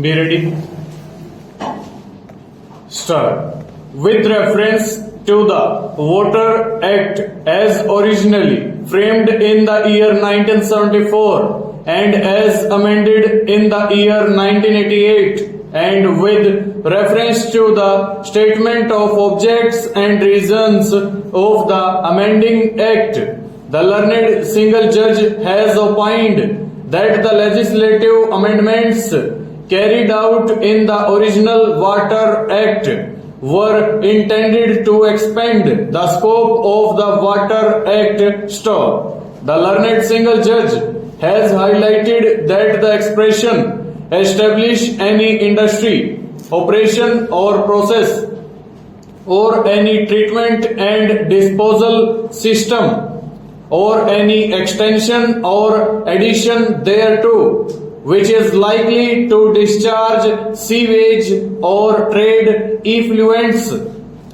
Be ready. Start. With reference to the Water Act as originally framed in the year 1974 and as amended in the year 1988, and with reference to the statement of objects and reasons of the amending act, the learned single judge has opined that the legislative amendments carried out in the original Water Act were intended to expand the scope of the Water Act. The learned single judge has highlighted that the expression establish any industry, operation or process or any treatment and disposal system or any extension or addition thereto which is likely to discharge sewage or trade effluents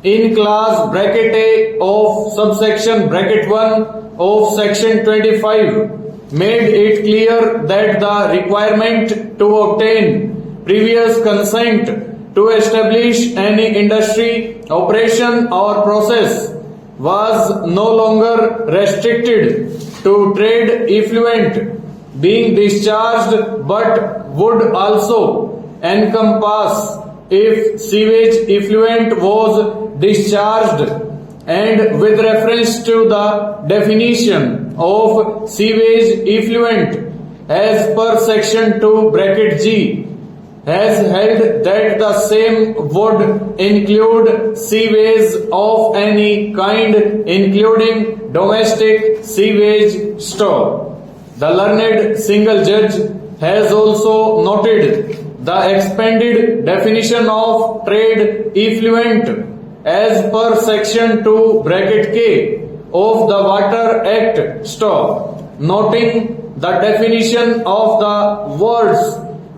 in class bracket A of subsection bracket 1 of section 25 made it clear that the requirement to obtain previous consent to establish any industry, operation or process was no longer restricted to trade effluent being discharged but would also encompass if sewage effluent was discharged. And with reference to the definition of sewage effluent as per section 2 bracket G, has held that the same would include sewage of any kind including domestic sewage store. The learned single judge has also noted the expanded definition of trade effluent as per section 2 bracket K of the Water Act, noting the definition of the words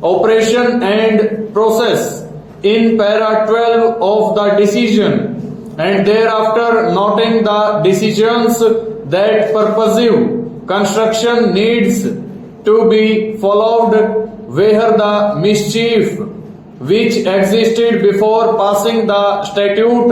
operation and process in para 12 of the decision, and thereafter noting the decisions that purposive construction needs to be followed where the mischief which existed before passing the statute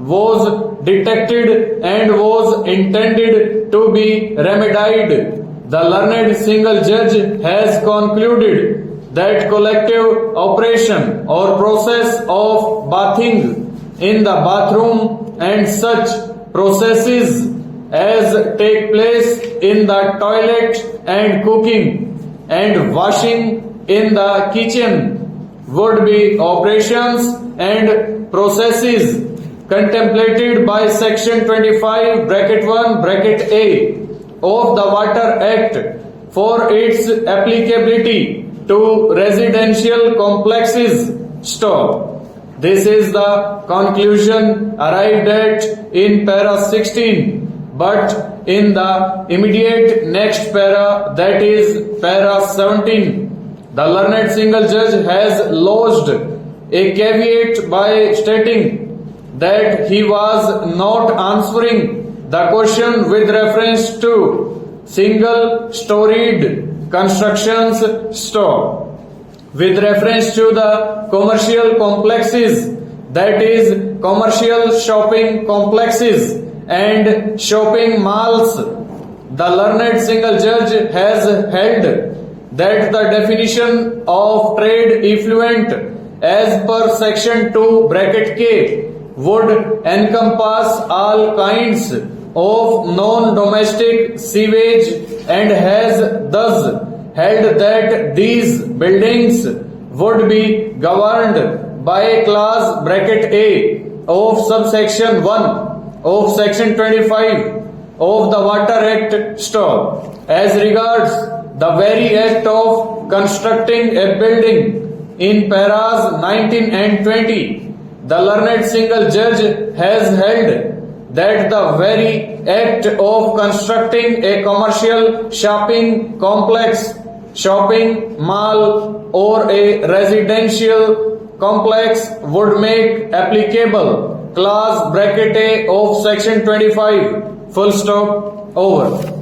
was detected and was intended to be remedied. The learned single judge has concluded that collective operation or process of bathing in the bathroom and such processes as take place in the toilet and cooking and washing in the kitchen would be operations and processes contemplated by section 25 bracket 1 bracket A of the Water Act for its applicability to residential complexes. This is the conclusion arrived at in para 16. But in the immediate next para, that is para 17, the learned single judge has lodged a caveat by stating that he was not answering the question with reference to single-storied constructions with reference to the commercial complexes, that is commercial shopping complexes and shopping malls. The learned single judge has held that the definition of trade effluent as per section 2 bracket K would encompass all kinds of non-domestic sewage and has thus held that these buildings would be governed by class bracket A of subsection 1 of section 25 of the Water Act. As regards the very act of constructing a building in paras 19 and 20, the learned single judge has held that the very act of constructing a commercial shopping complex, shopping mall or a residential complex would make applicable class bracket A of section 25. Full stop. Over.